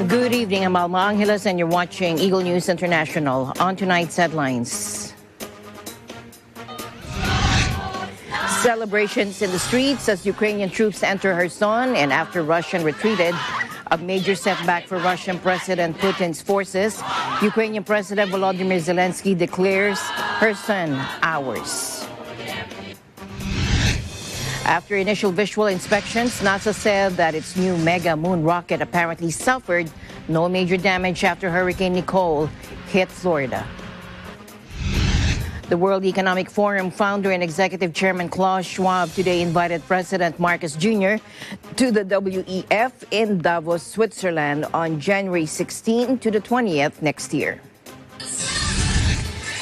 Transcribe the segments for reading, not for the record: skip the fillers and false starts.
Good evening, I'm Alma Angeles, and you're watching Eagle News International. On tonight's headlines. Celebrations in the streets as Ukrainian troops enter Kherson, and after Russian retreated, a major setback for Russian President Putin's forces. Ukrainian President Volodymyr Zelensky declares Kherson ours. After initial visual inspections, NASA said that its new Mega Moon rocket apparently suffered no major damage after Hurricane Nicole hit Florida. The World Economic Forum founder and executive chairman Klaus Schwab today invited President Marcos Jr. to the WEF in Davos, Switzerland on January 16 to the 20th next year.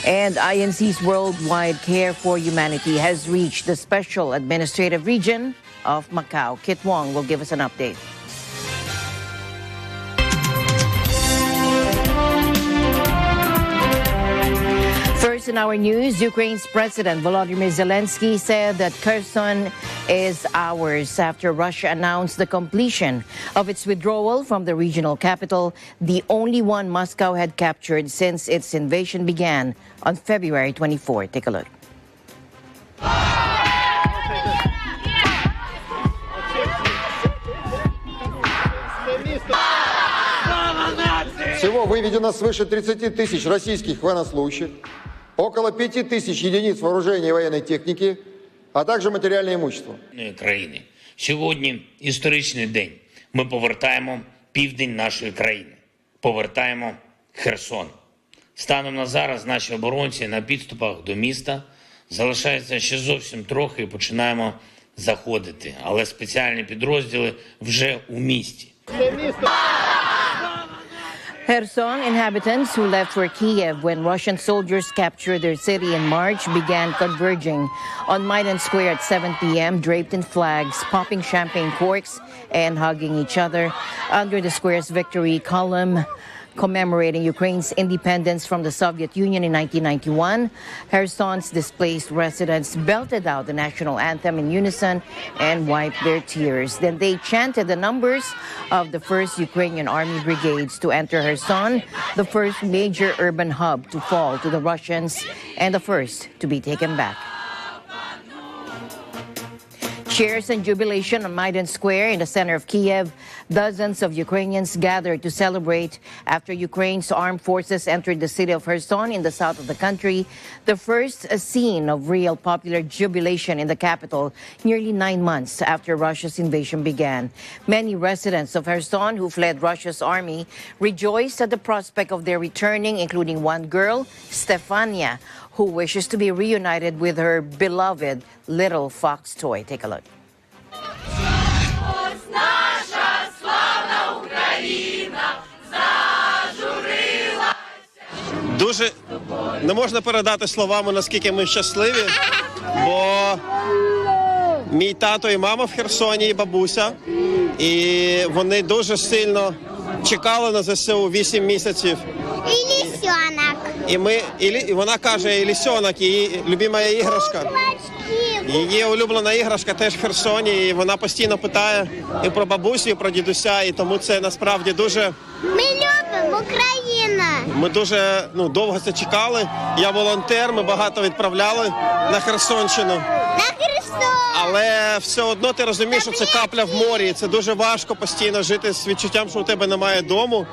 And INC's Worldwide Care for Humanity has reached the Special Administrative Region of Macau. Kit Wong will give us an update. First in our news, Ukraine's President Volodymyr Zelensky said that Kherson is ours after Russia announced the completion of its withdrawal from the regional capital, the only one Moscow had captured since its invasion began on February 24. Take a look. Всего выведено свыше 30 тысяч российских военнослужащих, около 5 тысяч единиц вооружения и военной техники, а также материальное имущество. Країни. Сьогодні історичний день. Ми повертаємо південь нашої країни. Повертаємо Херсон. Станом на зараз наші оборонці на підступах до міста. Залишається ще зовсім трохи і починаємо заходити. Але спеціальні підрозділи вже у місті. Kherson inhabitants who left for Kiev when Russian soldiers captured their city in March began converging on Maidan Square at 7 p.m., draped in flags, popping champagne corks, and hugging each other under the square's victory column commemorating Ukraine's independence from the Soviet Union in 1991. Kherson's displaced residents belted out the national anthem in unison and wiped their tears. Then they chanted the numbers of the 1st Ukrainian Army Brigades to enter Kherson, the first major urban hub to fall to the Russians and the first to be taken back. Cheers and jubilation on Maidan Square in the center of Kiev. Dozens of Ukrainians gathered to celebrate after Ukraine's armed forces entered the city of Kherson in the south of the country, the first scene of real popular jubilation in the capital nearly 9 months after Russia's invasion began. Many residents of Kherson who fled Russia's army rejoiced at the prospect of their returning, including one girl, Stefania, who wishes to be reunited with her beloved little fox toy. Take a look. Дуже не можна передати словами, наскільки ми щасливі, бо мій тато і мама в Херсоні, і бабуся, і вони дуже сильно чекали на ЗСУ 8 місяців. І лисенок. І вона каже, і лисенок, її любима іграшка. Її улюблена іграшка теж в Херсоні, і вона постійно питає і про бабусю, і про дідуся, і тому це насправді дуже... Ми любимо Україну. Ми дуже довго це чекали. Я волонтер, ми багато відправляли на Херсонщину. На Херсон. Але все одно ти розумієш, що це капля в морі. І це дуже важко постійно жити з відчуттям, що у тебе немає дому.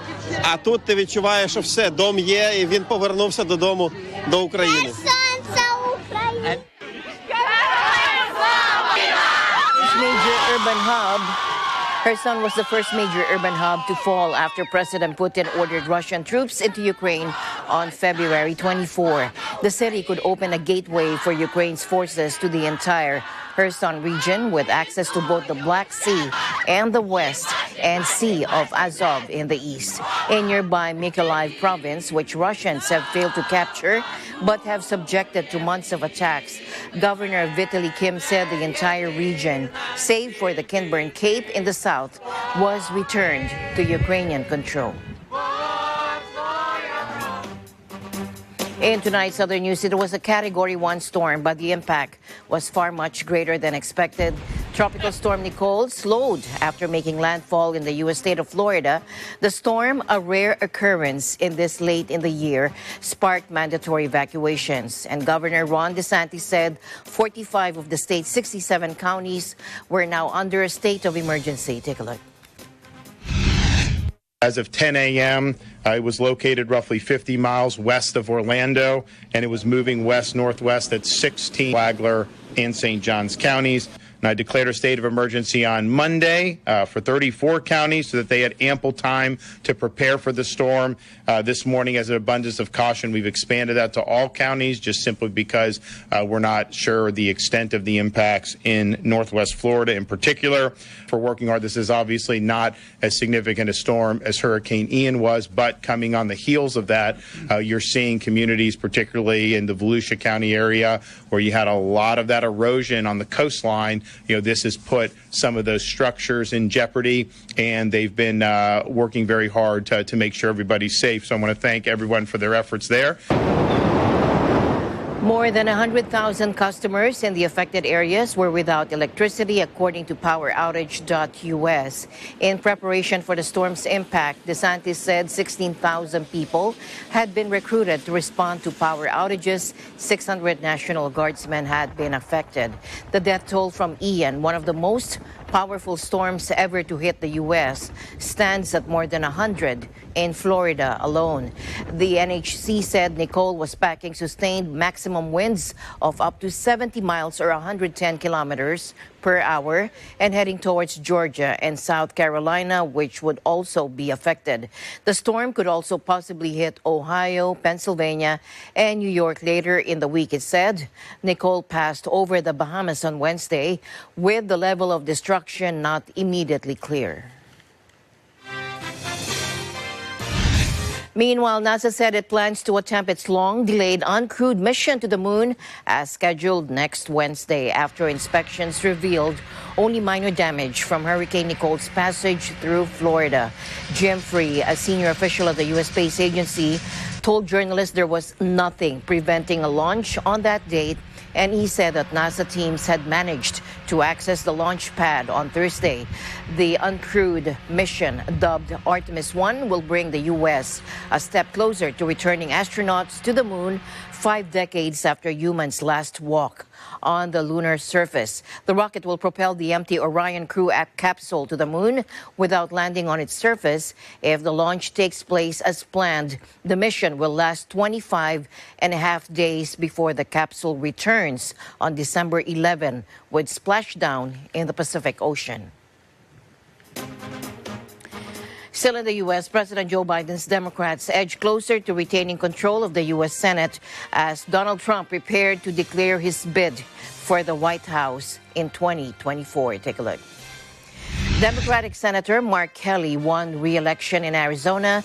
А тут ти відчуваєш, що все, дом є, і він повернувся додому, до України. Херсон – це Україна. Major urban hub. Kherson was the first major urban hub to fall after President Putin ordered Russian troops into Ukraine on February 24. The city could open a gateway for Ukraine's forces to the entire Kherson region with access to both the Black Sea and the West and Sea of Azov in the east. In nearby Mykolaiv province, which Russians have failed to capture but have subjected to months of attacks, Governor Vitaly Kim said the entire region, save for the Kinburn Cape in the south, was returned to Ukrainian control. In tonight's other news, it was a Category 1 storm, but the impact was far much greater than expected. Tropical storm Nicole slowed after making landfall in the U.S. state of Florida. The storm, a rare occurrence in this late in the year, sparked mandatory evacuations. And Governor Ron DeSantis said 45 of the state's 67 counties were now under a state of emergency. Take a look. As of 10 a.m., it was located roughly 50 miles west of Orlando, and it was moving west-northwest at 16 Flagler and St. Johns counties. And I declared a state of emergency on Monday for 34 counties so that they had ample time to prepare for the storm. This morning, as an abundance of caution, we've expanded that to all counties just simply because we're not sure the extent of the impacts in Northwest Florida in particular. For working hard, this is obviously not as significant a storm as Hurricane Ian was, but coming on the heels of that, you're seeing communities, particularly in the Volusia County area, where you had a lot of that erosion on the coastline. This has put some of those structures in jeopardy, and they've been working very hard to make sure everybody's safe. So I want to thank everyone for their efforts there. More than 100,000 customers in the affected areas were without electricity, according to PowerOutage.us. In preparation for the storm's impact, DeSantis said 16,000 people had been recruited to respond to power outages. 600 National Guardsmen had been affected. The death toll from Ian, one of the most powerful storms ever to hit the U.S., stands at more than 100 in Florida alone. The NHC said Nicole was packing sustained maximum winds of up to 70 miles or 110 kilometers per hour and heading towards Georgia and South Carolina, which would also be affected. The storm could also possibly hit Ohio, Pennsylvania, and New York later in the week, it said. Nicole passed over the Bahamas on Wednesday, with the level of destruction not immediately clear. Meanwhile, NASA said it plans to attempt its long-delayed uncrewed mission to the moon as scheduled next Wednesday after inspections revealed only minor damage from Hurricane Nicole's passage through Florida. Jim Free, a senior official at the U.S. Space Agency, told journalists there was nothing preventing a launch on that date, and he said that NASA teams had managed to access the launch pad on Thursday. The uncrewed mission, dubbed Artemis 1, will bring the U.S. a step closer to returning astronauts to the moon 5 decades after humans last walk on the lunar surface. The rocket will propel the empty Orion crew capsule to the moon without landing on its surface. If the launch takes place as planned, the mission will last 25.5 days before the capsule returns on December 11 with splashdown in the Pacific Ocean. Still in the U.S., President Joe Biden's Democrats edge closer to retaining control of the U.S. Senate as Donald Trump prepared to declare his bid for the White House in 2024. Take a look. Democratic Senator Mark Kelly won re-election in Arizona.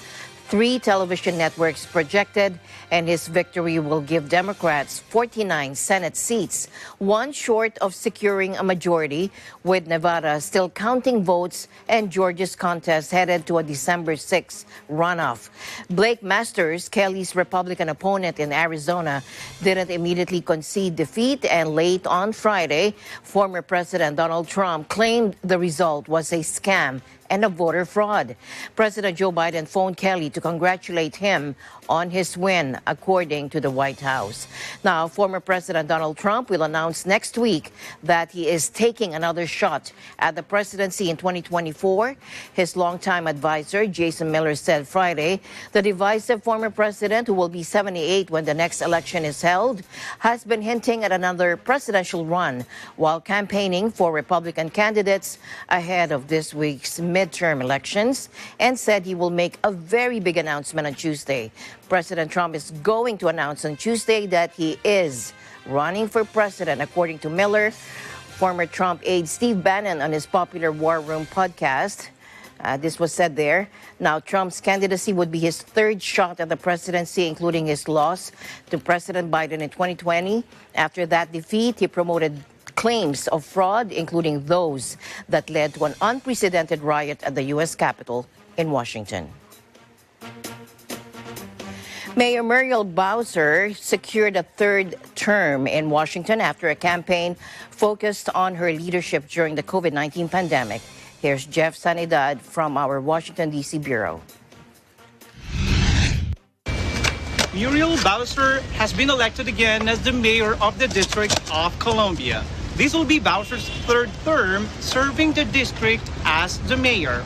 3 television networks projected, and his victory will give Democrats 49 Senate seats, one short of securing a majority, with Nevada still counting votes and Georgia's contest headed to a December 6 runoff. Blake Masters, Kelly's Republican opponent in Arizona, didn't immediately concede defeat, and late on Friday, former President Donald Trump claimed the result was a scam and a voter fraud. President Joe Biden phoned Kelly to congratulate him on his win, according to the White House. Now, former President Donald Trump will announce next week that he is taking another shot at the presidency in 2024. His longtime advisor, Jason Miller, said Friday the divisive former president, who will be 78 when the next election is held, has been hinting at another presidential run while campaigning for Republican candidates ahead of this week's midterm elections, and said he will make a very big announcement on Tuesday. President Trump is going to announce on Tuesday that he is running for president, according to Miller. Former Trump aide Steve Bannon on his popular War Room podcast. This was said there. Now, Trump's candidacy would be his 3rd shot at the presidency, including his loss to President Biden in 2020. After that defeat, he promoted claims of fraud, including those that led to an unprecedented riot at the U.S. Capitol in Washington. Mayor Muriel Bowser secured a 3rd term in Washington after a campaign focused on her leadership during the COVID-19 pandemic. Here's Jeff Sanidad from our Washington, D.C. bureau. Muriel Bowser has been elected again as the mayor of the District of Columbia. This will be Bowser's third term serving the district as the mayor.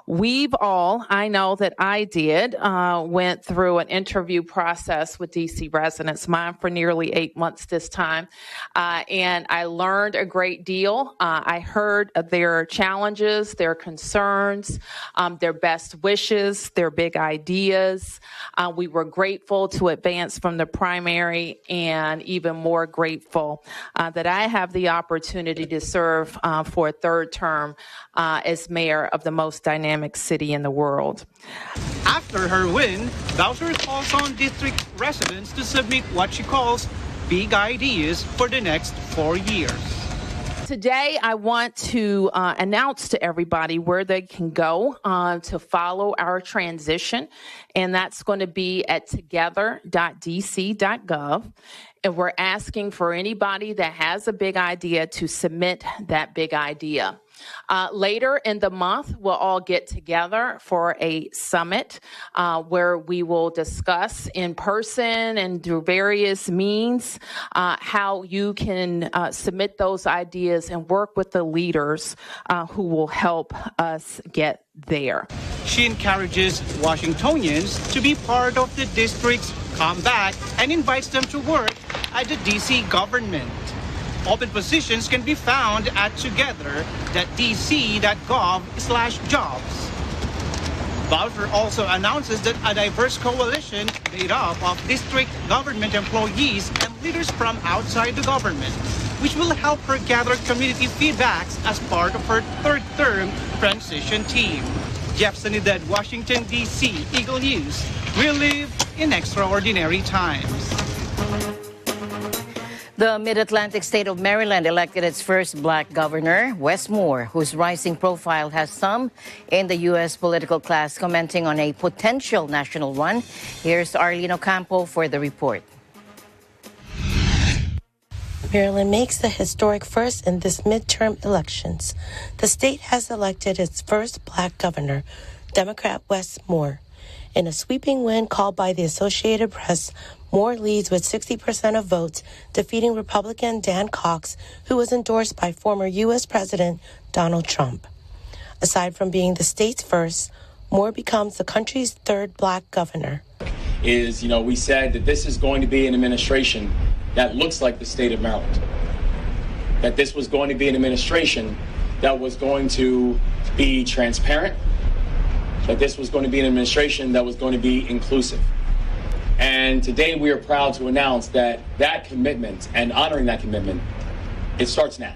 We've all, I know that I did, went through an interview process with DC residents, mine for nearly 8 months this time, and I learned a great deal. I heard their challenges, their concerns, their best wishes, their big ideas. We were grateful to advance from the primary and even more grateful that I have the opportunity to serve for a third term as mayor of the most dynamic city in the world. After her win, Bowser calls on district residents to submit what she calls big ideas for the next 4 years. Today, I want to announce to everybody where they can go to follow our transition, and that's going to be at together.dc.gov. And we're asking for anybody that has a big idea to submit that big idea. Later in the month, we'll all get together for a summit where we will discuss in person and through various means how you can submit those ideas and work with the leaders who will help us get there. She encourages Washingtonians to be part of the district's comeback and invites them to work at the DC government. Open positions can be found at together.dc.gov/jobs. Bowser also announces that a diverse coalition made up of district government employees and leaders from outside the government, which will help her gather community feedbacks as part of her third term transition team. Jeff Sanidad, Washington, D.C., Eagle News. We live in extraordinary times. The Mid-Atlantic state of Maryland elected its first black governor, Wes Moore, whose rising profile has some in the U.S. political class commenting on a potential national run. Here's Arlene Ocampo for the report. Maryland makes the historic first in this midterm elections. The state has elected its first black governor, Democrat Wes Moore. In a sweeping win called by the Associated Press, Moore leads with 60% of votes, defeating Republican Dan Cox, who was endorsed by former U.S. President Donald Trump. Aside from being the state's first, Moore becomes the country's third black governor. We said that this is going to be an administration that looks like the state of Maryland. That this was going to be an administration that was going to be transparent, that this was going to be an administration that was going to be inclusive. And today we are proud to announce that that commitment and honoring that commitment, it starts now.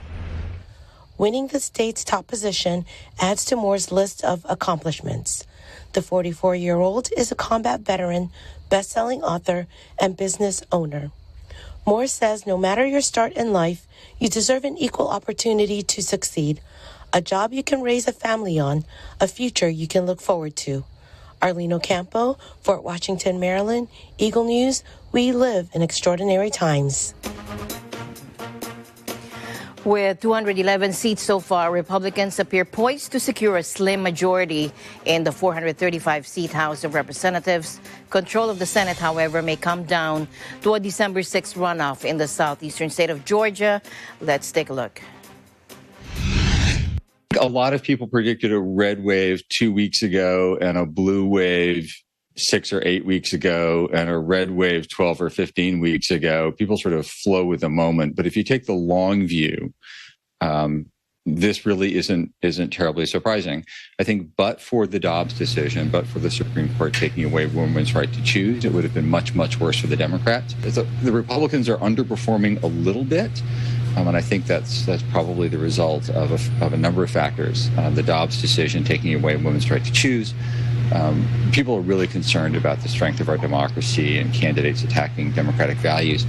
Winning the state's top position adds to Moore's list of accomplishments. The 44-year-old is a combat veteran, best-selling author, and business owner. Moore says no matter your start in life, you deserve an equal opportunity to succeed, a job you can raise a family on, a future you can look forward to. Arlene Ocampo, Fort Washington, Maryland, Eagle News. We live in extraordinary times. With 211 seats so far, Republicans appear poised to secure a slim majority in the 435-seat House of Representatives. Control of the Senate, however, may come down to a December 6th runoff in the southeastern state of Georgia. Let's take a look. A lot of people predicted a red wave 2 weeks ago and a blue wave 6 or 8 weeks ago and a red wave 12 or 15 weeks ago. People sort of flow with the moment. But if you take the long view, this really isn't terribly surprising. I think but for the Dobbs decision, but for the Supreme Court taking away women's right to choose, it would have been much, much worse for the Democrats. The Republicans are underperforming a little bit. And I think that's probably the result of a number of factors. The Dobbs decision taking away women's right to choose. People are really concerned about the strength of our democracy and candidates attacking democratic values,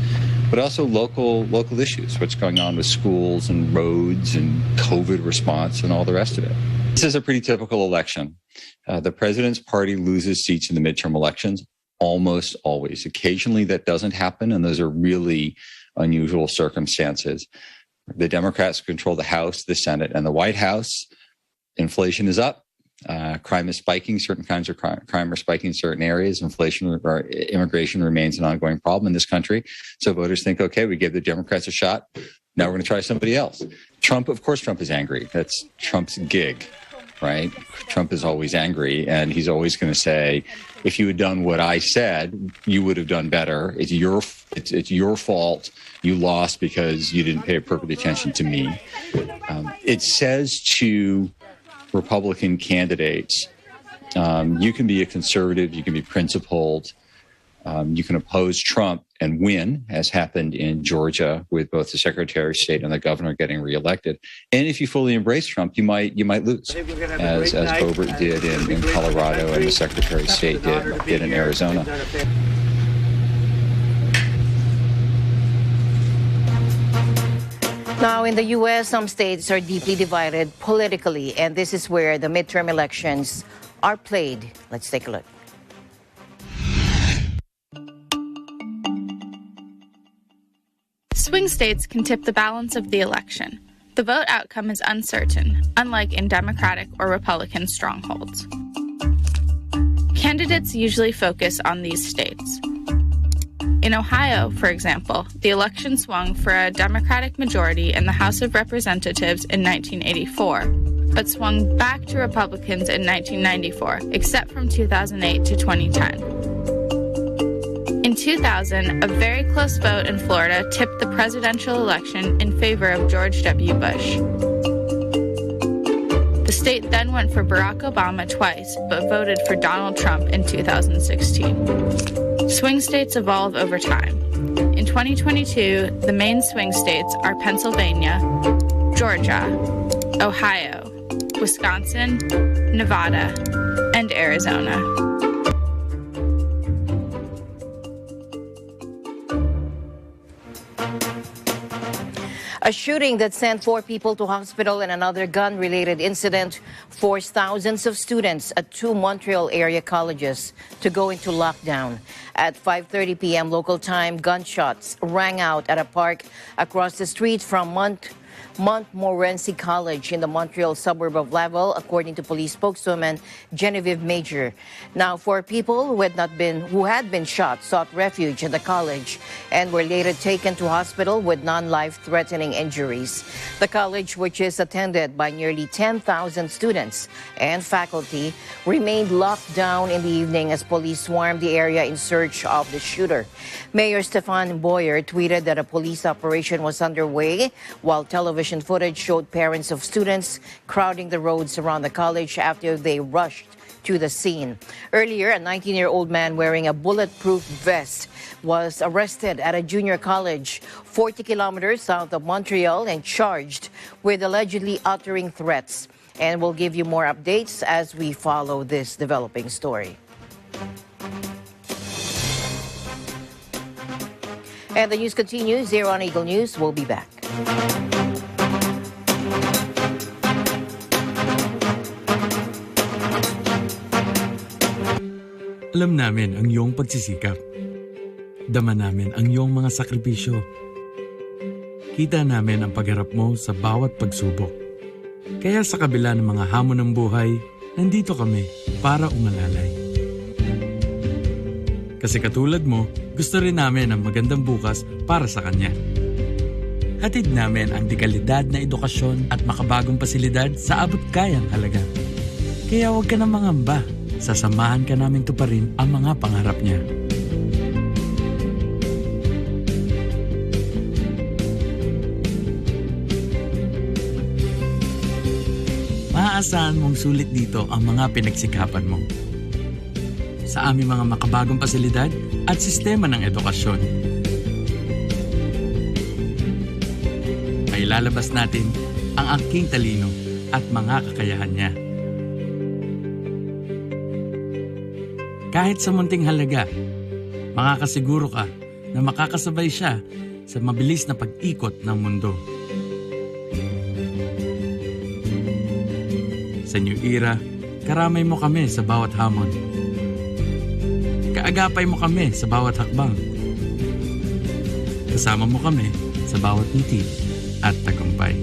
but also local issues, what's going on with schools and roads and COVID response and all the rest of it. This is a pretty typical election. The president's party loses seats in the midterm elections almost always. Occasionally that doesn't happen, and those are really unusual circumstances. The Democrats control the House, the Senate, and the White House. Inflation is up. Crime is spiking. Certain kinds of crime are spiking in certain areas. Inflation or immigration remains an ongoing problem in this country. So voters think, okay, we gave the Democrats a shot. Now we're going to try somebody else. Trump, of course, Trump is angry. That's Trump's gig, right? Trump is always angry, and he's always going to say, if you had done what I said, you would have done better. It's your fault. You lost because you didn't pay appropriate attention to me. It says to Republican candidates, you can be a conservative, you can be principled, you can oppose Trump and win, as happened in Georgia with both the Secretary of State and the governor getting reelected. And if you fully embrace Trump, you might lose, as Boebert did in Colorado and the Secretary of State did in Arizona. Now, in the U.S., some states are deeply divided politically, and this is where the midterm elections are played. Let's take a look. Swing states can tip the balance of the election. The vote outcome is uncertain, unlike in Democratic or Republican strongholds. Candidates usually focus on these states. In Ohio, for example, the election swung for a Democratic majority in the House of Representatives in 1984, but swung back to Republicans in 1994, except from 2008 to 2010. In 2000, a very close vote in Florida tipped the presidential election in favor of George W. Bush. The state then went for Barack Obama twice, but voted for Donald Trump in 2016. Swing states evolve over time. In 2022, the main swing states are Pennsylvania, Georgia, Ohio, Wisconsin, Nevada, and Arizona. A shooting that sent 4 people to hospital and another gun-related incident forced thousands of students at 2 Montreal area colleges to go into lockdown. At 5:30 p.m. local time, gunshots rang out at a park across the street from Montmorency College in the Montreal suburb of Laval, according to police spokeswoman Genevieve Major. Now, 4 people who had been shot sought refuge in the college and were later taken to hospital with non-life-threatening injuries. The college, which is attended by nearly 10,000 students and faculty, remained locked down in the evening as police swarmed the area in search of the shooter. Mayor Stefan Boyer tweeted that a police operation was underway, while television footage showed parents of students crowding the roads around the college after they rushed to the scene. Earlier, a 19-year-old man wearing a bulletproof vest was arrested at a junior college 40 kilometers south of Montreal and charged with allegedly uttering threats. And we'll give you more updates as we follow this developing story. And the news continues here on Eagle News. We'll be back. Alam namin ang iyong pagsisikap. Dama namin ang iyong mga sakripisyo. Kita namin ang pagharap mo sa bawat pagsubok. Kaya sa kabila ng mga hamon ng buhay, nandito kami para umalalay. Kasi katulad mo, gusto rin namin ang magandang bukas para sa kanya. Hatid namin ang dekalidad na edukasyon at makabagong pasilidad sa abot kayang halaga. Kaya huwag ka na mangamba. Sasamahan ka namin tuparin ang mga pangarap niya. Maaasahan mong sulit dito ang mga pinagsikapan mo. Sa aming mga makabagong pasilidad at sistema ng edukasyon. May lalabas natin ang aking talino at mga kakayahan niya. Kahit sa munting halaga, makakasiguro ka na makakasabay siya sa mabilis na pag-ikot ng mundo. Sa New Era, karamay mo kami sa bawat hamon. kaagapay mo kami sa bawat hakbang. Kasama mo kami sa bawat ngiti at tagumpay.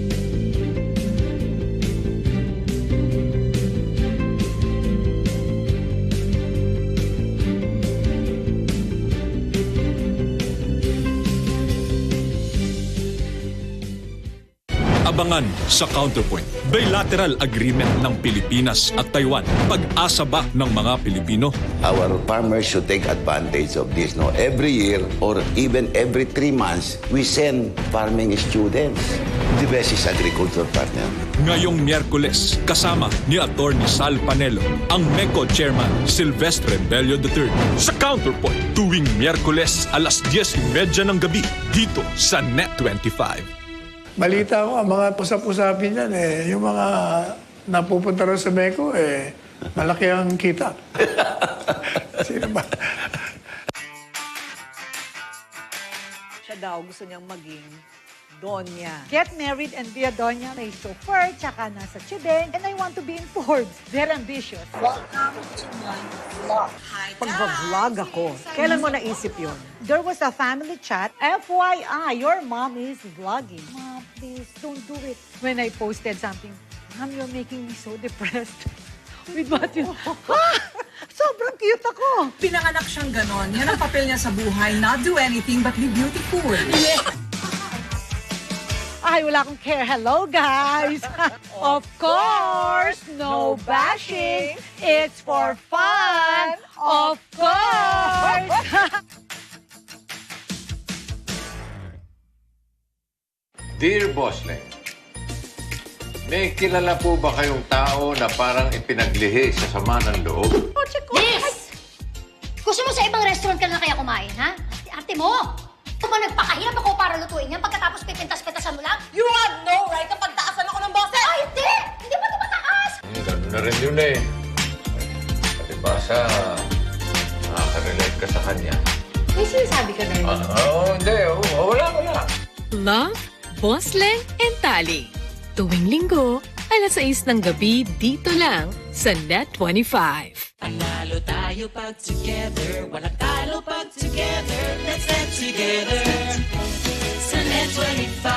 Abangan sa Counterpoint, bilateral agreement ng Pilipinas at Taiwan. Pag-asa ba ng mga Pilipino? Our farmers should take advantage of this. No? Every year or even every 3 months, we send farming students. The best is agriculture partner. Ngayong Miyerkules, kasama ni Atty. Sal Panelo, ang MECO Chairman Silvestre Bello III. Sa Counterpoint, tuwing Miyerkules alas 10:30 ng gabi, dito sa Net25. Balita ko, ang mga pusap-usapin yan, yung mga napupunta rin sa MECO, malaki ang kita. Sino ba? Siya daw gusto niyang maging Donya. Get married and be a Donya. May chauffeur, tsaka nasa Chibeng, and I want to be in Forbes. Very ambitious. Welcome to my vlog. Pag-vlog ako, kailan mo naisip yun? There was a family chat. FYI, your mom is vlogging. Mom, please, don't do it. When I posted something, Mom, you're making me so depressed. With what you... Sobrang cute ako. Pinanganak siyang ganon. Yan ang papel niya sa buhay. Not do anything but be beautiful. Yeah. Ay, wala akong care. Hello, guys! Of course, no bashing. It's for fun. Of course! Dear Bossling, may kilala po ba kayong tao na parang ipinaglihi sa sama ng loob? Yes! Gusto mo sa ibang restaurant ka na kaya kumain, ha? Arte mo! Kung ba nagpakahirap ako para lutuin yan pagkatapos pipintas-pitasan mo lang? You have no right na pagtaasan ako ng boses! Ay, hindi! Hindi ba ito mataas? Ganun na rin yun eh. Pati ba sa nakaka-relate ka sa kanya? May sinasabi ka na rin. Hindi. Wala. Love, Bosleng, and Tali. Tuwing linggo, alas 6 ng gabi dito lang sa Net25. Panalo tayo pag together, walang talo pag together. Let's get together sa Net25.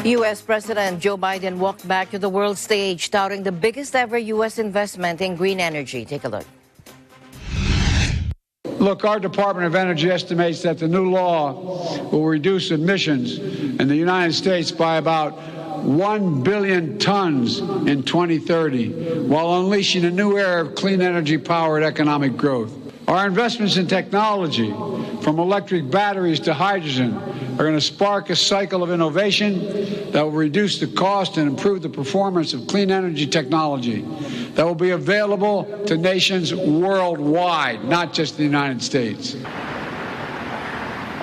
U.S. President Joe Biden walked back to the world stage, touting the biggest ever U.S. investment in green energy. Take a look. Look, our Department of Energy estimates that the new law will reduce emissions in the United States by about 1 billion tons in 2030, while unleashing a new era of clean energy-powered economic growth. Our investments in technology, from electric batteries to hydrogen, are going to spark a cycle of innovation that will reduce the cost and improve the performance of clean energy technology that will be available to nations worldwide, not just the United States.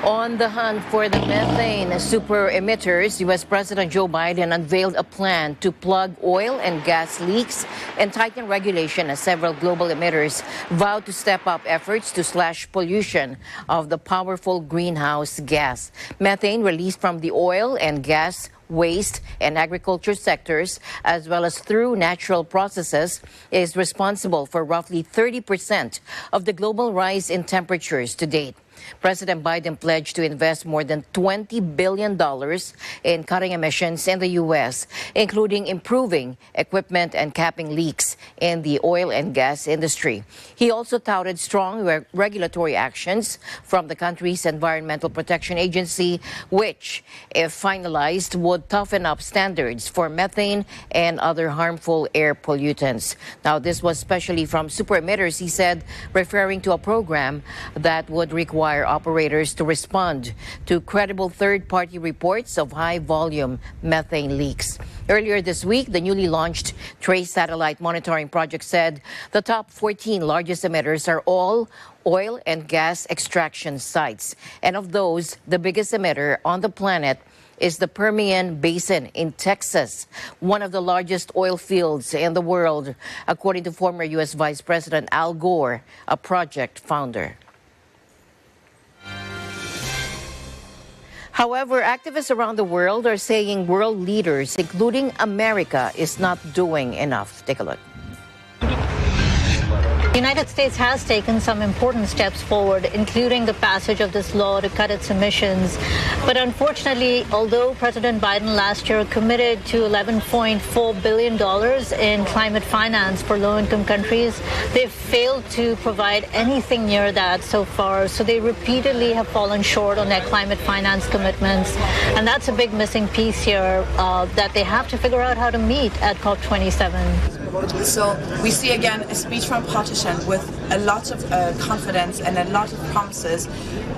On the hunt for the methane super emitters, U.S. President Joe Biden unveiled a plan to plug oil and gas leaks and tighten regulation as several global emitters vow to step up efforts to slash pollution of the powerful greenhouse gas. Methane released from the oil and gas, waste, and agriculture sectors, as well as through natural processes, is responsible for roughly 30% of the global rise in temperatures to date. President Biden pledged to invest more than $20 billion in cutting emissions in the U.S., including improving equipment and capping leaks in the oil and gas industry. He also touted strong regulatory actions from the country's Environmental Protection Agency, which, if finalized, would toughen up standards for methane and other harmful air pollutants. Now, this was especially from super emitters, he said, referring to a program that would require operators to respond to credible third-party reports of high-volume methane leaks. Earlier this week, the newly launched Trace Satellite Monitoring Project said the top 14 largest emitters are all oil and gas extraction sites. And of those, the biggest emitter on the planet is the Permian Basin in Texas, one of the largest oil fields in the world, according to former U.S. Vice President Al Gore, a project founder. However, activists around the world are saying world leaders, including America, is not doing enough. Take a look. The United States has taken some important steps forward, including the passage of this law to cut its emissions. But unfortunately, although President Biden last year committed to $11.4 billion in climate finance for low-income countries, they've failed to provide anything near that so far. So they repeatedly have fallen short on their climate finance commitments. And that's a big missing piece here that they have to figure out how to meet at COP27. So we see again a speech from a politician with a lot of confidence and a lot of promises,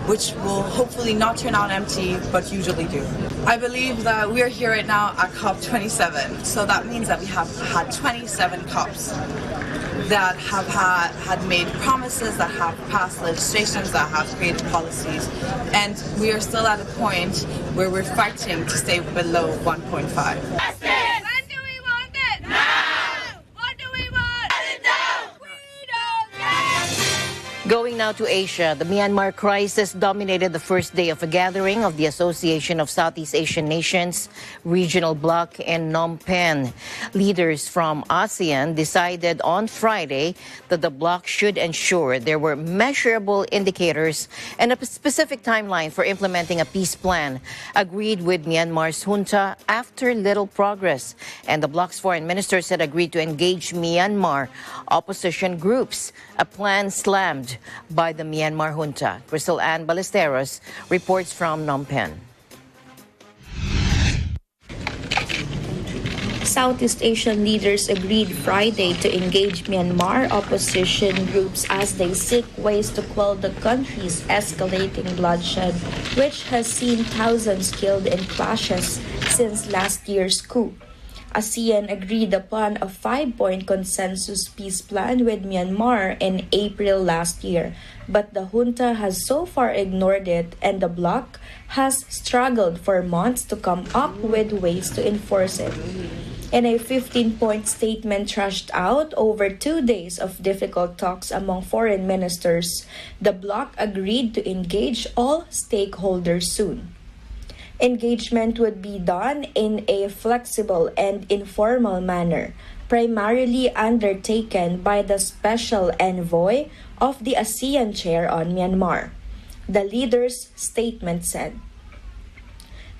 which will hopefully not turn out empty, but usually do. I believe that we are here right now at COP27. So that means that we have had 27 COPs that have had made promises, that have passed legislations, that have created policies. And we are still at a point where we're fighting to stay below 1.5. Going now to Asia, the Myanmar crisis dominated the first day of a gathering of the Association of Southeast Asian Nations regional bloc in Phnom Penh. Leaders from ASEAN decided on Friday that the bloc should ensure there were measurable indicators and a specific timeline for implementing a peace plan agreed with Myanmar's junta after little progress. And the bloc's foreign ministers had agreed to engage Myanmar opposition groups, a plan slammed by the Myanmar junta. Crystal Ann Ballesteros reports from Phnom Penh. Southeast Asian leaders agreed Friday to engage Myanmar opposition groups as they seek ways to quell the country's escalating bloodshed, which has seen thousands killed in clashes since last year's coup. ASEAN agreed upon a 5-point consensus peace plan with Myanmar in April last year, but the junta has so far ignored it, and the bloc has struggled for months to come up with ways to enforce it. In a 15-point statement trashed out over 2 days of difficult talks among foreign ministers, the bloc agreed to engage all stakeholders soon. Engagement would be done in a flexible and informal manner, primarily undertaken by the special envoy of the ASEAN chair on Myanmar. The leaders' statement said,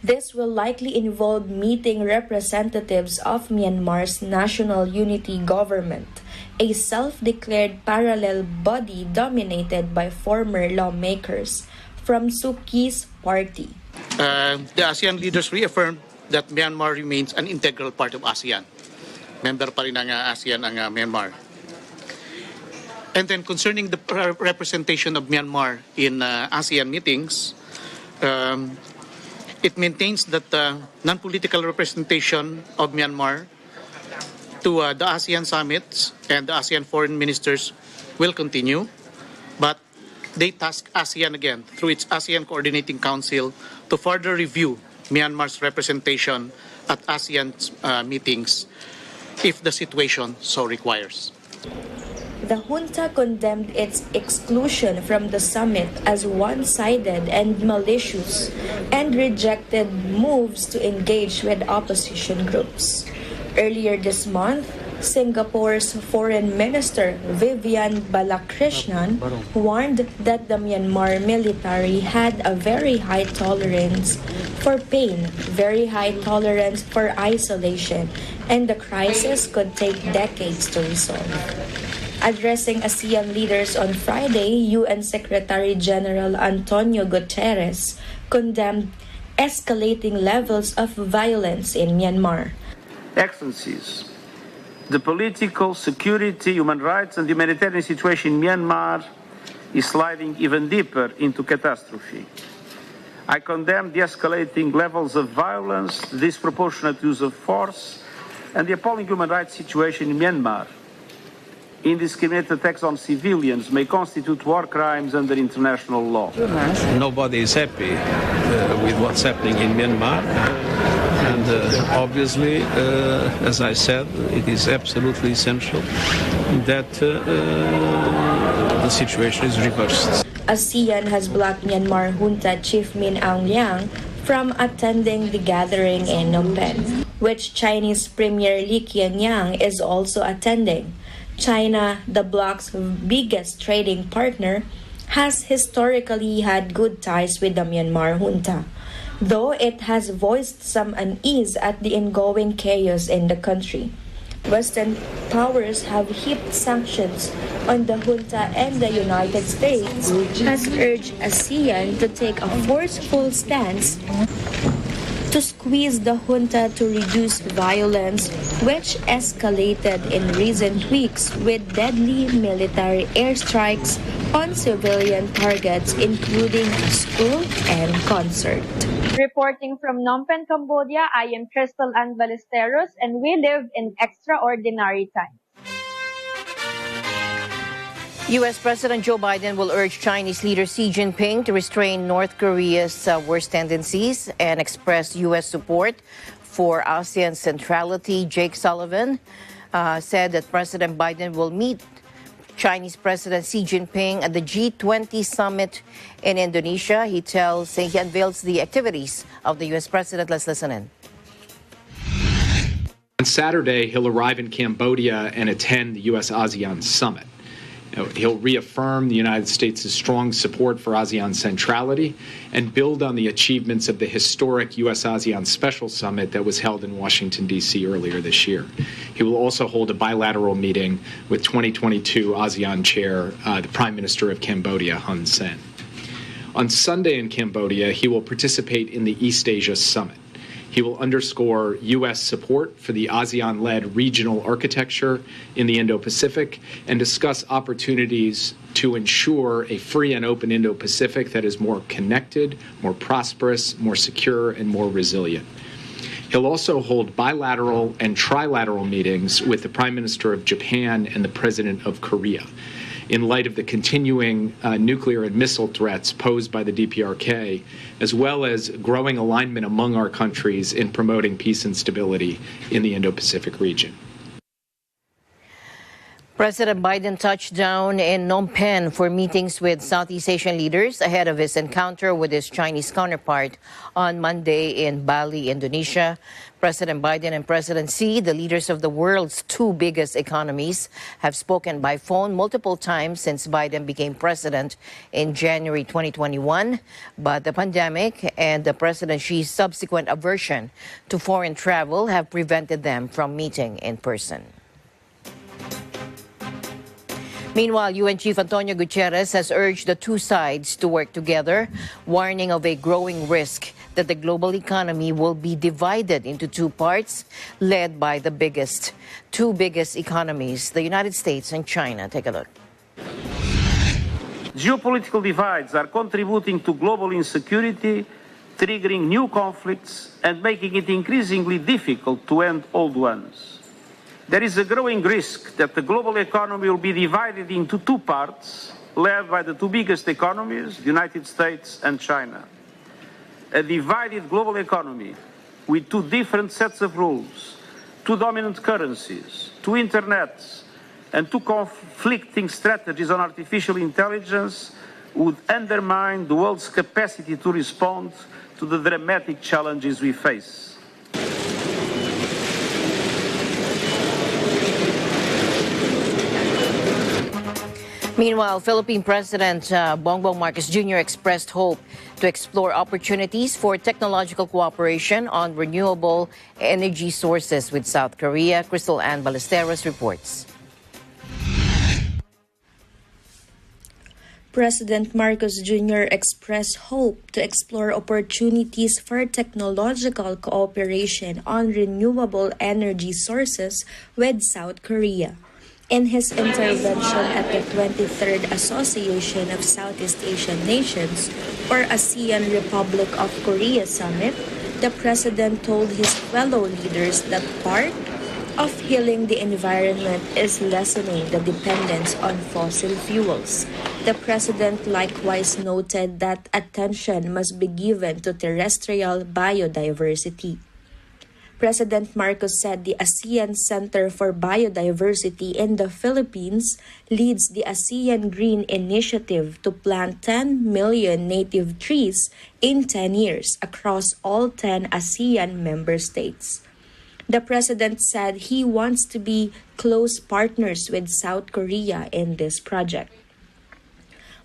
"This will likely involve meeting representatives of Myanmar's National Unity Government, a self-declared parallel body dominated by former lawmakers from Suu Kyi's party." The ASEAN leaders reaffirmed that Myanmar remains an integral part of ASEAN. Member pa rin ng ASEAN ang Myanmar. And then concerning the representation of Myanmar in ASEAN meetings, it maintains that non-political representation of Myanmar to the ASEAN summits and the ASEAN foreign ministers will continue, but they task ASEAN again through its ASEAN Coordinating Council to further review Myanmar's representation at ASEAN meetings if the situation so requires. The junta condemned its exclusion from the summit as one-sided and malicious and rejected moves to engage with opposition groups. Earlier this month, Singapore's Foreign Minister Vivian Balakrishnan warned that the Myanmar military had a very high tolerance for pain, very high tolerance for isolation, and the crisis could take decades to resolve. Addressing ASEAN leaders on Friday, UN Secretary General Antonio Guterres condemned escalating levels of violence in Myanmar. Excellencies, the political, security, human rights and humanitarian situation in Myanmar is sliding even deeper into catastrophe. I condemn the escalating levels of violence, disproportionate use of force, and the appalling human rights situation in Myanmar. Indiscriminate attacks on civilians may constitute war crimes under international law. Nobody is happy with what's happening in Myanmar. And obviously, as I said, it is absolutely essential that the situation is reversed. ASEAN has blocked Myanmar junta chief Min Aung Hlaing from attending the gathering in Phnom Penh, which Chinese Premier Li Qiangyang is also attending. China, the bloc's biggest trading partner, has historically had good ties with the Myanmar junta, though it has voiced some unease at the ongoing chaos in the country. Western powers have heaped sanctions on the junta, and the United States has urged ASEAN to take a forceful stance to squeeze the junta to reduce violence, which escalated in recent weeks with deadly military airstrikes on civilian targets, including school and concert. Reporting from Phnom Penh, Cambodia, I am Crystal Ann Ballesteros, and we live in extraordinary times. U.S. President Joe Biden will urge Chinese leader Xi Jinping to restrain North Korea's worst tendencies and express U.S. support for ASEAN centrality. Jake Sullivan said that President Biden will meet Chinese President Xi Jinping at the G20 summit in Indonesia. He unveils the activities of the U.S. President. Let's listen in. On Saturday, he'll arrive in Cambodia and attend the U.S.-ASEAN summit. He'll reaffirm the United States' strong support for ASEAN centrality and build on the achievements of the historic U.S.-ASEAN Special Summit that was held in Washington, D.C. earlier this year. He will also hold a bilateral meeting with 2022 ASEAN Chair, the Prime Minister of Cambodia, Hun Sen. On Sunday in Cambodia, he will participate in the East Asia Summit. He will underscore U.S. support for the ASEAN-led regional architecture in the Indo-Pacific and discuss opportunities to ensure a free and open Indo-Pacific that is more connected, more prosperous, more secure, and more resilient. He'll also hold bilateral and trilateral meetings with the Prime Minister of Japan and the President of Korea, in light of the continuing nuclear and missile threats posed by the DPRK, as well as growing alignment among our countries in promoting peace and stability in the Indo-Pacific region. President Biden touched down in Phnom Penh for meetings with Southeast Asian leaders ahead of his encounter with his Chinese counterpart on Monday in Bali, Indonesia. President Biden and President Xi, the leaders of the world's two biggest economies, have spoken by phone multiple times since Biden became president in January 2021. But the pandemic and the President Xi's subsequent aversion to foreign travel have prevented them from meeting in person. Meanwhile, UN Chief Antonio Guterres has urged the two sides to work together, warning of a growing risk that the global economy will be divided into two parts, led by the two biggest economies, the United States and China. Take a look. Geopolitical divides are contributing to global insecurity, triggering new conflicts, and making it increasingly difficult to end old ones. There is a growing risk that the global economy will be divided into two parts, led by the two biggest economies, the United States and China. A divided global economy with two different sets of rules, two dominant currencies, two internets, and two conflicting strategies on artificial intelligence would undermine the world's capacity to respond to the dramatic challenges we face. Meanwhile, Philippine President Bongbong Marcos Jr. expressed hope to explore opportunities for technological cooperation on renewable energy sources with South Korea. Crystal Ann Ballesteros reports. President Marcos Jr. expressed hope to explore opportunities for technological cooperation on renewable energy sources with South Korea. In his intervention at the 23rd Association of Southeast Asian Nations, or ASEAN Republic of Korea Summit, the president told his fellow leaders that part of healing the environment is lessening the dependence on fossil fuels. The president likewise noted that attention must be given to terrestrial biodiversity. President Marcos said the ASEAN Center for Biodiversity in the Philippines leads the ASEAN Green Initiative to plant 10 million native trees in 10 years across all 10 ASEAN member states. The president said he wants to be close partners with South Korea in this project.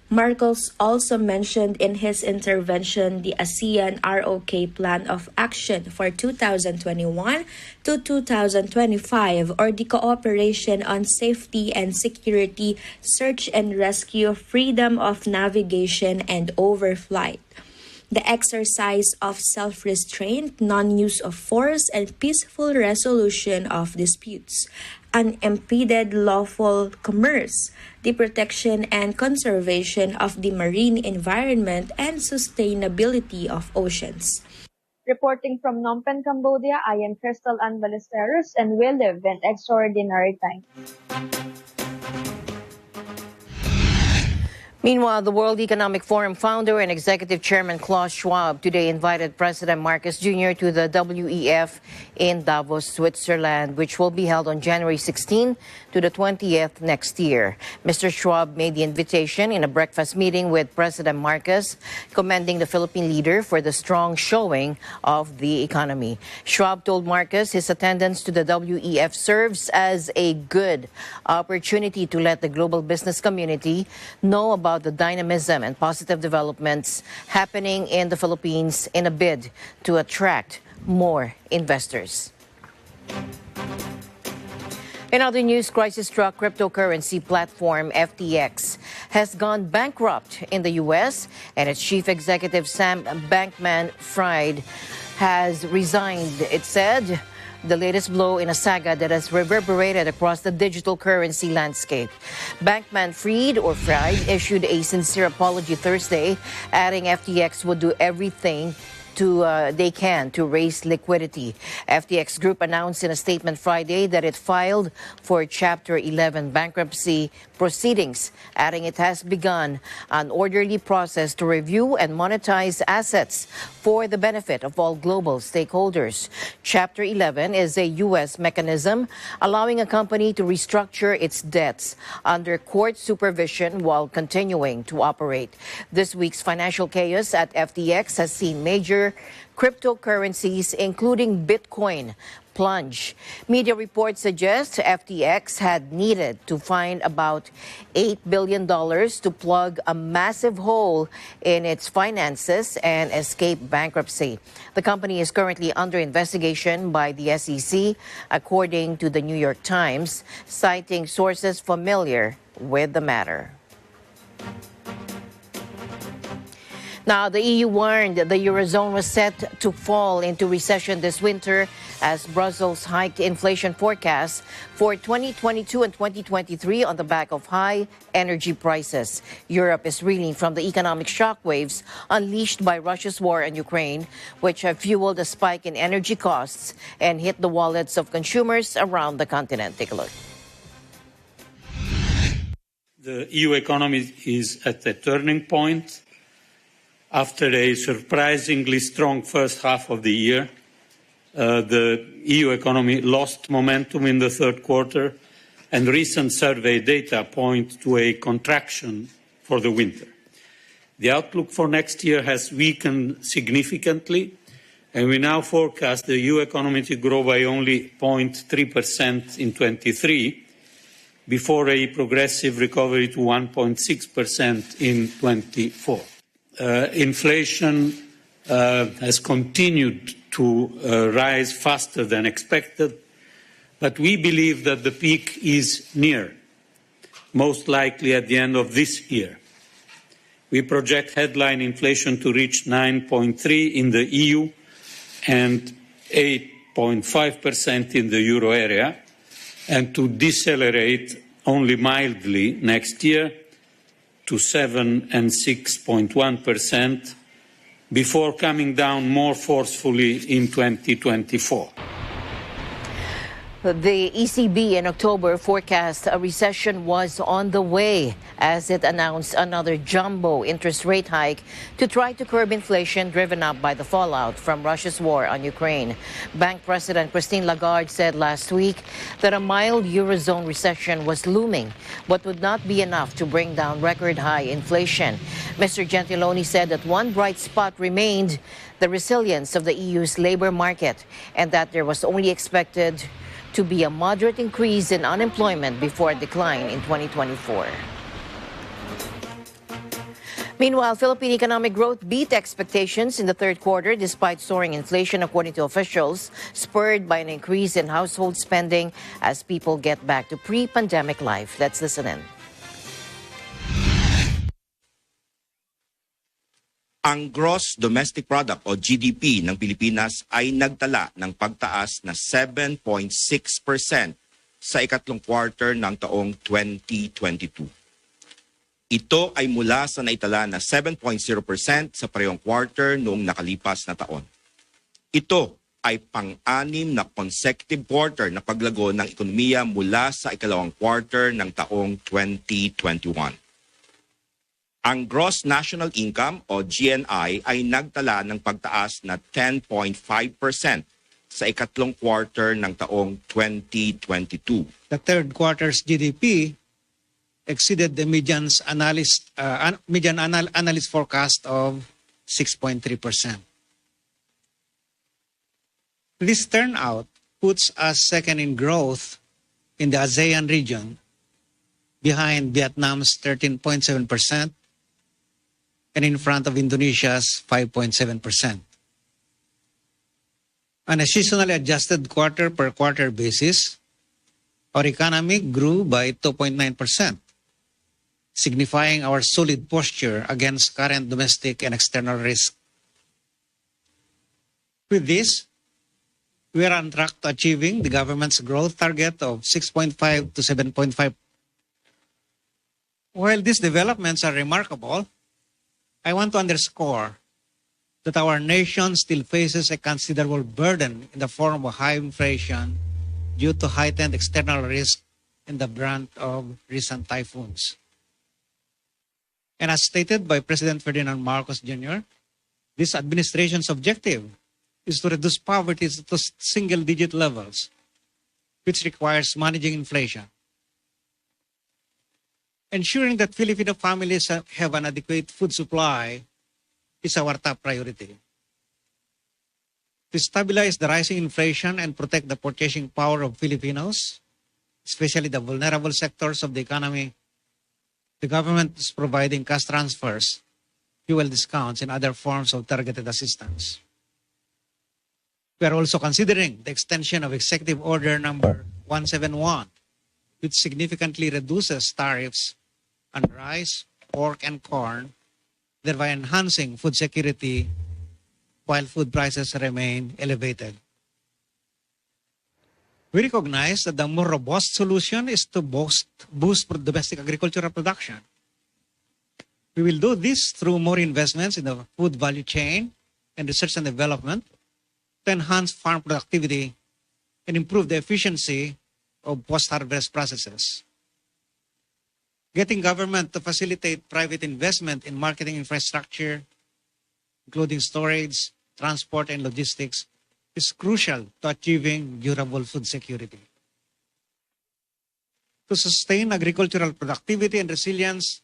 Marcos also mentioned in his intervention the ASEAN ROK Plan of Action for 2021 to 2025, or the Cooperation on Safety and Security, Search and Rescue, Freedom of Navigation, and Overflight. The exercise of self-restraint, non-use of force, and peaceful resolution of disputes, unimpeded lawful commerce, the protection and conservation of the marine environment, and sustainability of oceans. Reporting from Phnom Penh, Cambodia, I am Crystal Ann Ballesteros, and we live in extraordinary times. Meanwhile, the World Economic Forum founder and executive chairman Klaus Schwab today invited President Marcos Jr. to the WEF in Davos, Switzerland, which will be held on January 16 to the 20th next year. Mr. Schwab made the invitation in a breakfast meeting with President Marcos, commending the Philippine leader for the strong showing of the economy. Schwab told Marcos his attendance to the WEF serves as a good opportunity to let the global business community know about the dynamism and positive developments happening in the Philippines in a bid to attract more investors. In other news, crisis-struck cryptocurrency platform FTX has gone bankrupt in the U.S., and its chief executive Sam Bankman-Fried has resigned, it said, the latest blow in a saga that has reverberated across the digital currency landscape. Bankman-Fried issued a sincere apology Thursday, adding FTX would do everything they can to raise liquidity. FTX Group announced in a statement Friday that it filed for Chapter 11 bankruptcy proceedings, adding it has begun an orderly process to review and monetize assets for the benefit of all global stakeholders. Chapter 11 is a U.S. mechanism allowing a company to restructure its debts under court supervision while continuing to operate. This week's financial chaos at FTX has seen major cryptocurrencies, including Bitcoin, plunge. Media reports suggest FTX had needed to find about $8 billion to plug a massive hole in its finances and escape bankruptcy. The company is currently under investigation by the SEC, according to the New York Times, citing sources familiar with the matter. Now, the EU warned the Eurozone was set to fall into recession this winter as Brussels hiked inflation forecasts for 2022 and 2023 on the back of high energy prices. Europe is reeling from the economic shockwaves unleashed by Russia's war in Ukraine, which have fueled a spike in energy costs and hit the wallets of consumers around the continent. Take a look. The EU economy is at a turning point. After a surprisingly strong first half of the year, the EU economy lost momentum in the third quarter, and recent survey data point to a contraction for the winter. The outlook for next year has weakened significantly, and we now forecast the EU economy to grow by only 0.3% in 23, before a progressive recovery to 1.6% in 24. Inflation has continued to rise faster than expected, but we believe that the peak is near, most likely at the end of this year. We project headline inflation to reach 9.3% in the EU and 8.5% in the euro area, and to decelerate only mildly next year to 7 and 6.1% before coming down more forcefully in 2024. The ECB in October forecast a recession was on the way as it announced another jumbo interest rate hike to try to curb inflation driven up by the fallout from Russia's war on Ukraine. Bank President Christine Lagarde said last week that a mild Eurozone recession was looming, but would not be enough to bring down record high inflation. Mr. Gentiloni said that one bright spot remained the resilience of the EU's labor market and that there was only expected to be a moderate increase in unemployment before a decline in 2024. Meanwhile, Philippine economic growth beat expectations in the third quarter despite soaring inflation, according to officials, spurred by an increase in household spending as people get back to pre-pandemic life. Let's listen in. Ang Gross Domestic Product o GDP ng Pilipinas ay nagtala ng pagtaas na 7.6% sa ikatlong quarter ng taong 2022. Ito ay mula sa naitala na 7.0% sa parehong quarter noong nakalipas na taon. Ito ay pang-anim na consecutive quarter na paglago ng ekonomiya mula sa ikalawang quarter ng taong 2021. Ang Gross National Income o GNI ay nagtala ng pagtaas na 10.5% sa ikatlong quarter ng taong 2022. The third quarter's GDP exceeded the median analyst forecast of 6.3%. This turnout puts us second in growth in the ASEAN region, behind Vietnam's 13.7%, and in front of Indonesia's 5.7%. On a seasonally adjusted quarter-per-quarter basis, our economy grew by 2.9%, signifying our solid posture against current domestic and external risk. With this, we are on track to achieving the government's growth target of 6.5 to 7.5. While these developments are remarkable, I want to underscore that our nation still faces a considerable burden in the form of high inflation due to heightened external risk in the brunt of recent typhoons. And as stated by President Ferdinand Marcos Jr., this administration's objective is to reduce poverty to single-digit levels, which requires managing inflation. Ensuring that Filipino families have an adequate food supply is our top priority. To stabilize the rising inflation and protect the purchasing power of Filipinos, especially the vulnerable sectors of the economy, the government is providing cash transfers, fuel discounts, and other forms of targeted assistance. We are also considering the extension of Executive Order Number 171, which significantly reduces tariffs on rice, pork, and corn, thereby enhancing food security while food prices remain elevated. We recognize that the more robust solution is to boost domestic agricultural production. We will do this through more investments in the food value chain and research and development to enhance farm productivity and improve the efficiency of post-harvest processes. Getting government to facilitate private investment in marketing infrastructure, including storage, transport, and logistics, is crucial to achieving durable food security. To sustain agricultural productivity and resilience,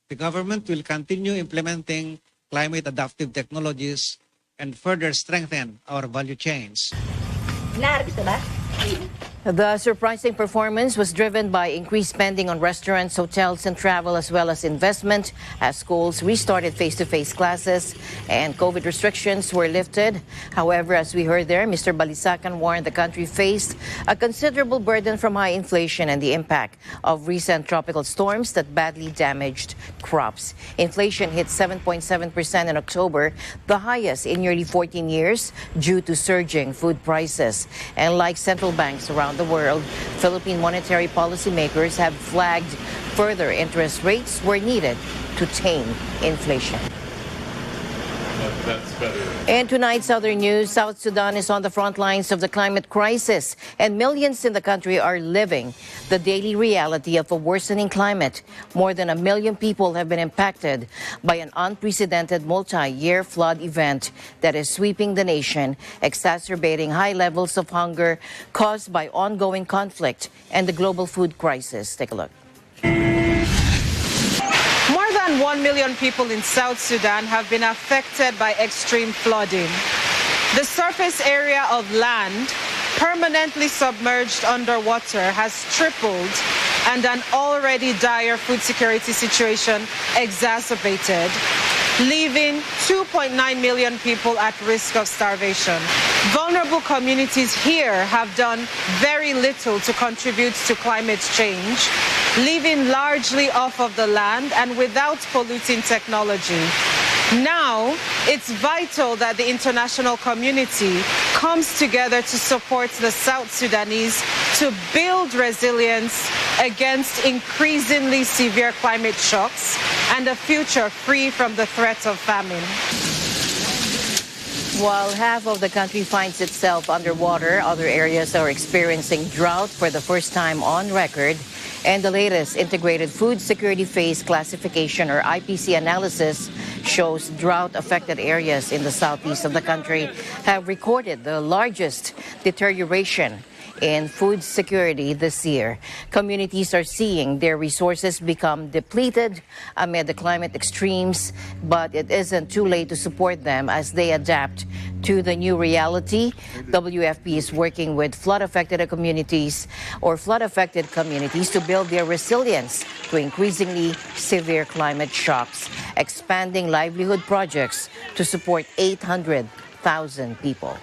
the government will continue implementing climate-adaptive technologies and further strengthen our value chains. The surprising performance was driven by increased spending on restaurants, hotels, and travel, as well as investment as schools restarted face-to-face classes and COVID restrictions were lifted. However, as we heard there, Mr. Balisacan warned the country faced a considerable burden from high inflation and the impact of recent tropical storms that badly damaged crops. Inflation hit 7.7% in October, the highest in nearly 14 years, due to surging food prices. And like central banks around the world, Philippine monetary policymakers have flagged further interest rates were needed to tame inflation. In tonight's other news, South Sudan is on the front lines of the climate crisis, and millions in the country are living the daily reality of a worsening climate. More than 1 million people have been impacted by an unprecedented multi-year flood event that is sweeping the nation, exacerbating high levels of hunger caused by ongoing conflict and the global food crisis. Take a look. More than 1 million people in South Sudan have been affected by extreme flooding. The surface area of land permanently submerged underwater has tripled, and an already dire food security situation exacerbated, leaving 2.9 million people at risk of starvation. Vulnerable communities here have done very little to contribute to climate change, living largely off of the land and without polluting technology. Now, it's vital that the international community comes together to support the South Sudanese to build resilience against increasingly severe climate shocks and a future free from the threat of famine. While half of the country finds itself underwater, other areas are experiencing drought for the first time on record. And the latest Integrated Food Security Phase Classification, or IPC analysis, shows drought-affected areas in the southeast of the country have recorded the largest deterioration in food security this year. Communities are seeing their resources become depleted amid the climate extremes, but it isn't too late to support them as they adapt to the new reality. WFP is working with flood-affected communities to build their resilience to increasingly severe climate shocks, expanding livelihood projects to support 800,000 people.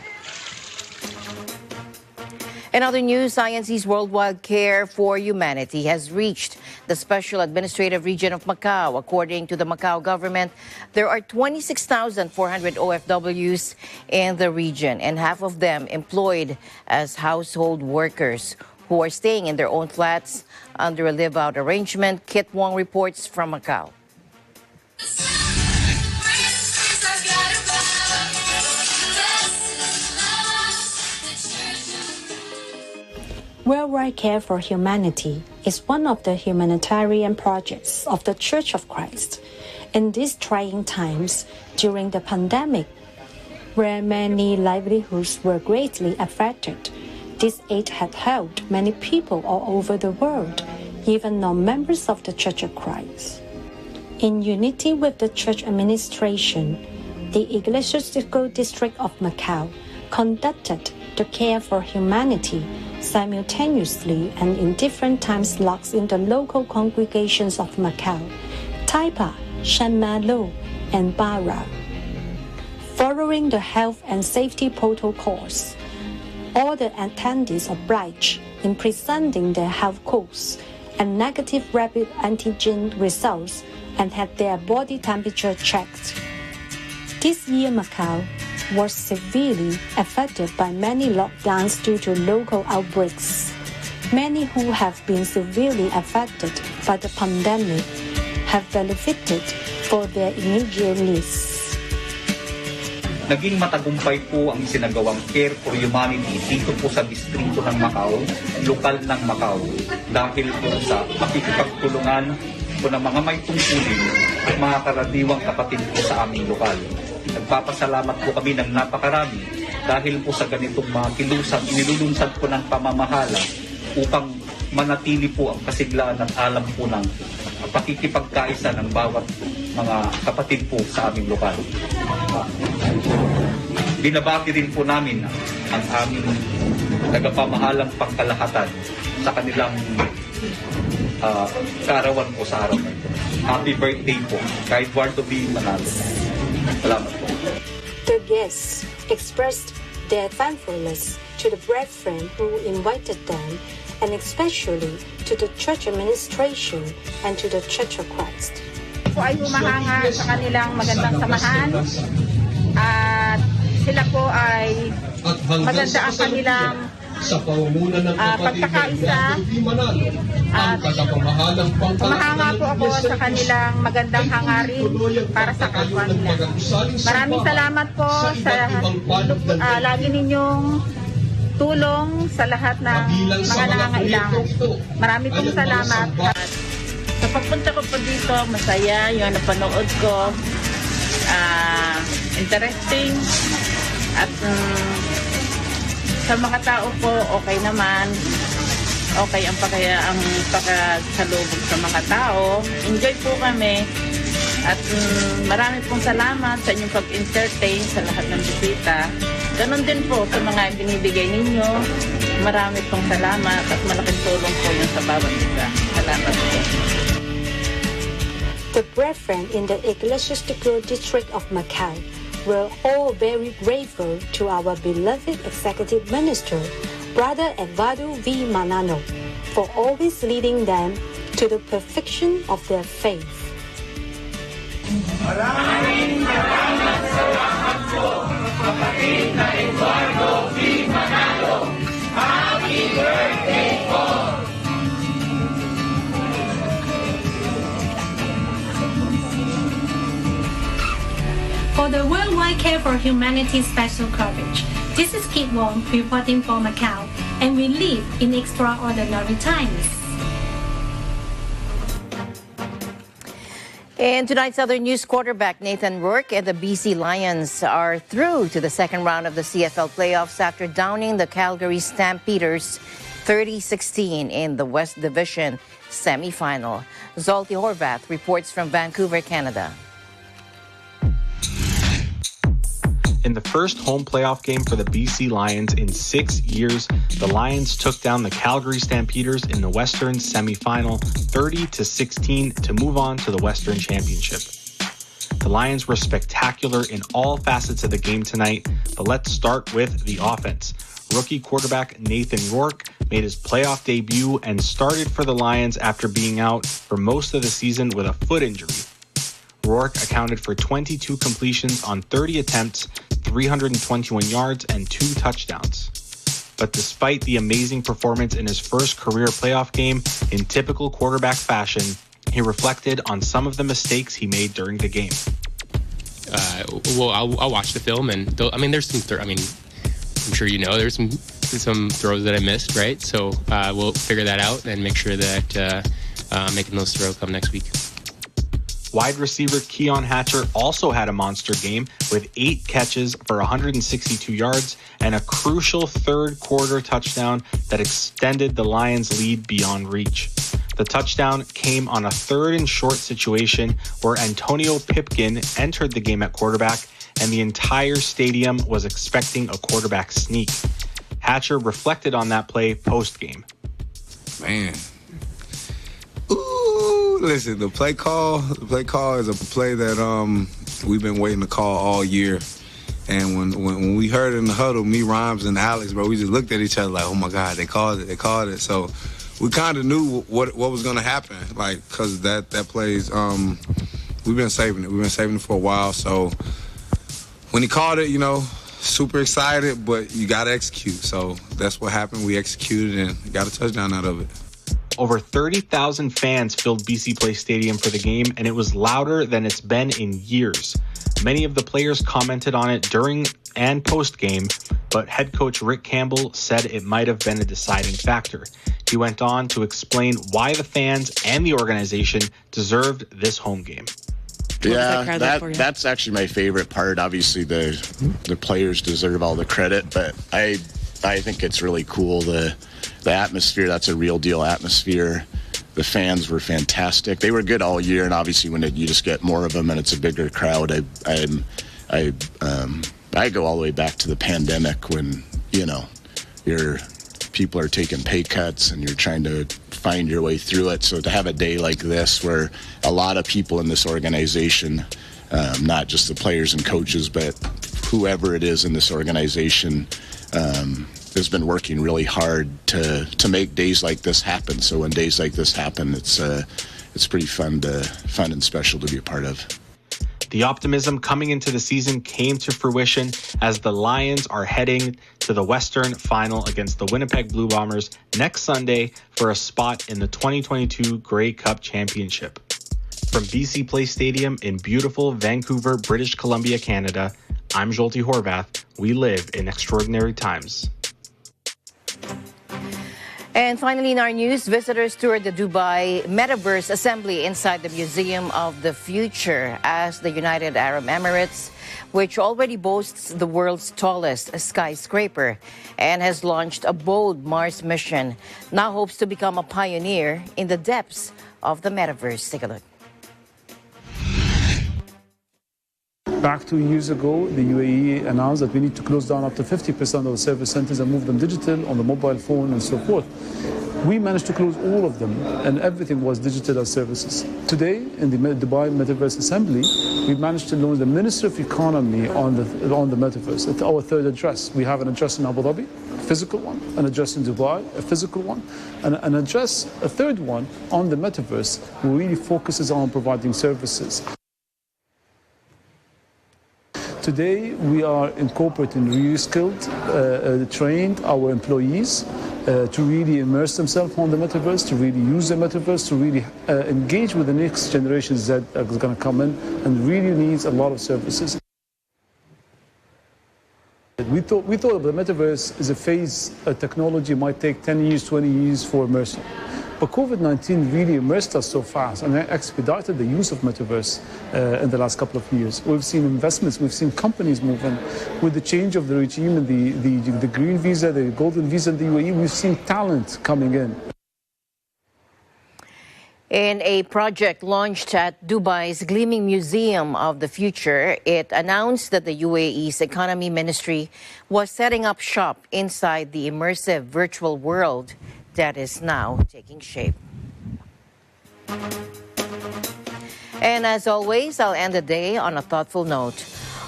In other news, INC's Worldwide Care for Humanity has reached the Special Administrative Region of Macau. According to the Macau government, there are 26,400 OFWs in the region, and half of them employed as household workers who are staying in their own flats under a live-out arrangement. Kit Wong reports from Macau. Worldwide Care for Humanity is one of the humanitarian projects of the Church of Christ. In these trying times, during the pandemic, where many livelihoods were greatly affected, this aid had helped many people all over the world, even non-members of the Church of Christ. In unity with the church administration, the Ecclesiastical District of Macau conducted the Care for Humanity simultaneously and in different time slots in the local congregations of Macau, Taipa, Saint-Malo, and Bara. Following the health and safety protocols, all the attendees obliged in presenting their health codes and negative rapid antigen results and had their body temperature checked. This year, Macau was severely affected by many lockdowns due to local outbreaks. Many who have been severely affected by the pandemic have benefited for their immediate needs. Naging matagumpay po ang isinagawang Care for Humanity dito po sa distrito ng Macau, lokal ng Macau, dahil po sa pakikipagtulungan po ng mga may tungkulin at mga karaniwang kapatid po sa aming lokal. Nagpapasalamat po kami ng napakarami dahil po sa ganitong mga kilusang inilulunsad po ng pamamahala upang manatili po ang kasiglaan at alam po ng pakikipagkaisa ng bawat mga kapatid po sa aming lokal. Binabati rin po namin ang aming tagapamahalang pangkalahatan sa kanilang kaarawan po sa araw na ito. Happy birthday po kay Eduardo B. Manalo. Salamat po. The guests expressed their thankfulness to the brethren who invited them, and especially to the church administration and to the Church of Christ. Po ay humahanga sa kanilang magandang samahan at sila po ay maganda ang kanilang pagkakaisa At humahanga po ako sa kanilang magandang hangarin para sa kapwa nila. Maraming salamat po sa lagi ninyong tulong sa lahat ng mga nangangailangan. Marami pong salamat. Sa pagpunta ko po dito, masaya yung napanood ko. Interesting. At sa mga tao po, okay naman. Okay ang pagkasalubog sa mga tao. Enjoy po kami. At marami pong salamat sa inyong pag-entertain sa lahat ng bisita. Ganon din po sa mga binibigay ninyo. Marami pong salamat at malaking tulong po yun sa bawat isa. Salamat po. The brethren in the Ecclesiastical District of Macau were all very grateful to our beloved Executive Minister, Brother Eduardo V. Manano, for always leading them to the perfection of their faith. Maraming salamat po, kapatid na Eduardo V. Manalo. Happy birthday po! For the Worldwide Care for Humanity special coverage, this is Kit Wong reporting for Macau, and we live in extraordinary times. In tonight's other news, quarterback Nathan Rourke and the BC Lions are through to the second round of the CFL playoffs after downing the Calgary Stampeders 30-16 in the West Division semifinal. Zolty Horvath reports from Vancouver, Canada. In the first home playoff game for the BC Lions in 6 years, the Lions took down the Calgary Stampeders in the Western semifinal 30-16 to move on to the Western Championship. The Lions were spectacular in all facets of the game tonight, but let's start with the offense. Rookie quarterback Nathan Rourke made his playoff debut and started for the Lions after being out for most of the season with a foot injury. Rourke accounted for 22 completions on 30 attempts, 321 yards, and 2 touchdowns. But despite the amazing performance in his first career playoff game, in typical quarterback fashion, he reflected on some of the mistakes he made during the game. I'll watch the film, and there's some. I'm sure you know there's some throws that I missed, right? So we'll figure that out and make sure that making those throws come next week. Wide receiver Keon Hatcher also had a monster game with 8 catches for 162 yards and a crucial third quarter touchdown that extended the Lions' lead beyond reach. The touchdown came on a 3rd and short situation where Antonio Pipkin entered the game at quarterback, and the entire stadium was expecting a quarterback sneak. Hatcher reflected on that play post-game. Man. Listen, the play call is a play that we've been waiting to call all year. And when we heard it in the huddle, me, Rhymes, and Alex, bro, we just looked at each other like, oh my God, they called it. So we kind of knew what was going to happen, like, because that plays, we've been saving it for a while. So when he called it, super excited, but you got to execute. So that's what happened. We executed and got a touchdown out of it. Over 30,000 fans filled BC Place Stadium for the game, and it was louder than it's been in years. Many of the players commented on it during and post-game, but head coach Rick Campbell said it might have been a deciding factor. He went on to explain why the fans and the organization deserved this home game. Yeah, that's actually my favorite part. Obviously, the players deserve all the credit, but I think it's really cool the atmosphere. That's a real deal atmosphere. The fans were fantastic. They were good all year, and obviously when you just get more of them and it's a bigger crowd, I go all the way back to the pandemic when your people are taking pay cuts and you're trying to find your way through it. So to have a day like this where a lot of people in this organization, not just the players and coaches, but whoever it is in this organization, has been working really hard to make days like this happen. So when days like this happen, it's pretty fun and special to be a part of. The optimism coming into the season came to fruition as the Lions are heading to the Western Final against the Winnipeg Blue Bombers next Sunday for a spot in the 2022 Grey Cup Championship. From BC Place Stadium in beautiful Vancouver, British Columbia, Canada, I'm Zsolti Horvath. We live in extraordinary times. And finally in our news, visitors toured the Dubai Metaverse Assembly inside the Museum of the Future as the United Arab Emirates, which already boasts the world's tallest skyscraper and has launched a bold Mars mission, now hopes to become a pioneer in the depths of the metaverse. Take a look. Back 2 years ago, the UAE announced that we need to close down up to 50% of the service centers and move them digital on the mobile phone and so forth. We managed to close all of them, and everything was digital as services. Today, in the Dubai Metaverse Assembly, we managed to launch the Ministry of Economy on the Metaverse. It's our third address. We have an address in Abu Dhabi, a physical one, an address in Dubai, a physical one, and an address, a third one, on the Metaverse, who really focuses on providing services. Today, we are incorporating really skilled, trained our employees to really immerse themselves on the metaverse, to really use the metaverse, to really engage with the next generations that is going to come in and really needs a lot of services. We thought the metaverse is a phase, a technology might take 10 years, 20 years for immersion. But COVID-19 really immersed us so fast and expedited the use of metaverse in the last couple of years. We've seen investments, we've seen companies move in. With the change of the regime and the green visa, the golden visa in the UAE, we've seen talent coming in. In a project launched at Dubai's Gleaming Museum of the Future, it announced that the UAE's Economy Ministry was setting up shop inside the immersive virtual world that is now taking shape. And as always, I'll end the day on a thoughtful note.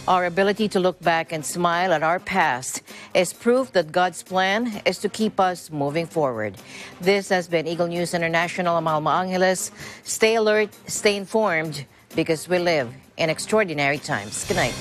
Our ability to look back and smile at our past is proof that God's plan is to keep us moving forward. This has been Eagle News International. I'm Alma Angeles. Stay alert, stay informed, because we live in extraordinary times. Good night.